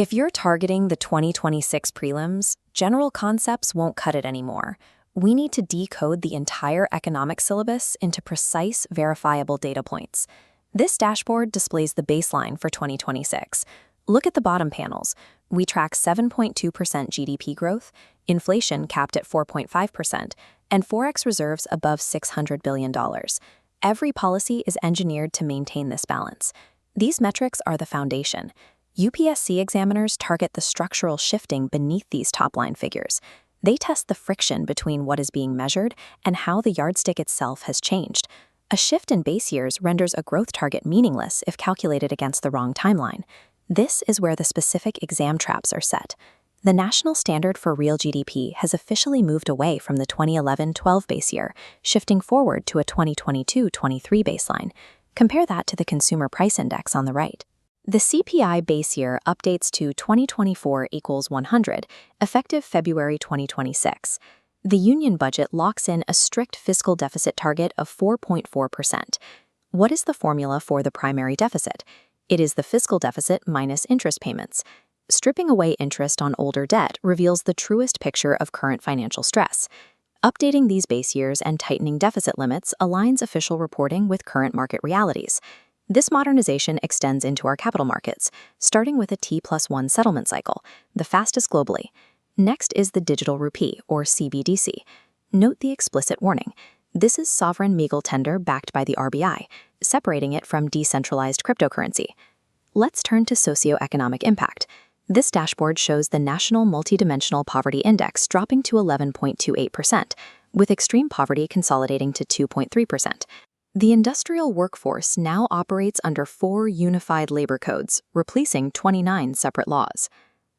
If you're targeting the 2026 prelims, general concepts won't cut it anymore. We need to decode the entire economics syllabus into precise, verifiable data points. This dashboard displays the baseline for 2026. Look at the bottom panels. We track 7.2% GDP growth, inflation capped at 4.5%, and forex reserves above $600 billion. Every policy is engineered to maintain this balance. These metrics are the foundation. UPSC examiners target the structural shifting beneath these top-line figures. They test the friction between what is being measured and how the yardstick itself has changed. A shift in base years renders a growth target meaningless if calculated against the wrong timeline. This is where the specific exam traps are set. The national standard for real GDP has officially moved away from the 2011-12 base year, shifting forward to a 2022-23 baseline. Compare that to the Consumer Price Index on the right. The CPI base year updates to 2024 equals 100, effective February 2026. The union budget locks in a strict fiscal deficit target of 4.4%. What is the formula for the primary deficit? It is the fiscal deficit minus interest payments. Stripping away interest on older debt reveals the truest picture of current financial stress. Updating these base years and tightening deficit limits aligns official reporting with current market realities. This modernization extends into our capital markets, starting with a T+1 settlement cycle, the fastest globally. Next is the digital rupee, or CBDC. Note the explicit warning. This is sovereign legal tender backed by the RBI, separating it from decentralized cryptocurrency. Let's turn to socioeconomic impact. This dashboard shows the National Multidimensional Poverty Index dropping to 11.28%, with extreme poverty consolidating to 2.3%. The industrial workforce now operates under 4 unified labor codes, replacing 29 separate laws.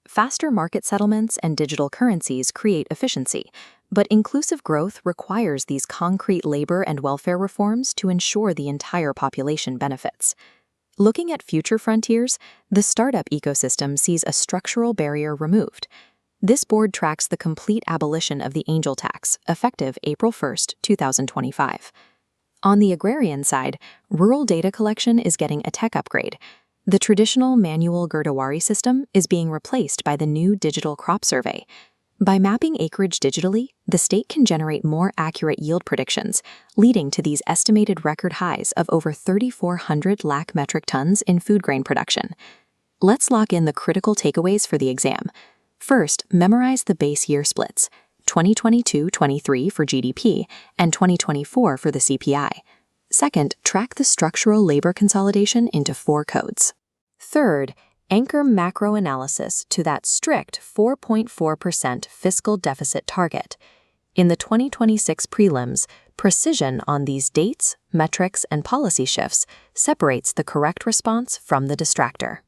Faster market settlements and digital currencies create efficiency, but inclusive growth requires these concrete labor and welfare reforms to ensure the entire population benefits. Looking at future frontiers, the startup ecosystem sees a structural barrier removed. This board tracks the complete abolition of the angel tax, effective April 1, 2025. On the agrarian side, rural data collection is getting a tech upgrade. The traditional manual Girdawari system is being replaced by the new digital crop survey. By mapping acreage digitally, the state can generate more accurate yield predictions, leading to these estimated record highs of over 3,400 lakh metric tons in food grain production. Let's lock in the critical takeaways for the exam. First, memorize the base year splits. 2022-23 for GDP, and 2024 for the CPI. Second, track the structural labor consolidation into 4 codes. Third, anchor macro analysis to that strict 4.4% fiscal deficit target. In the 2026 prelims, precision on these dates, metrics, and policy shifts separates the correct response from the distractor.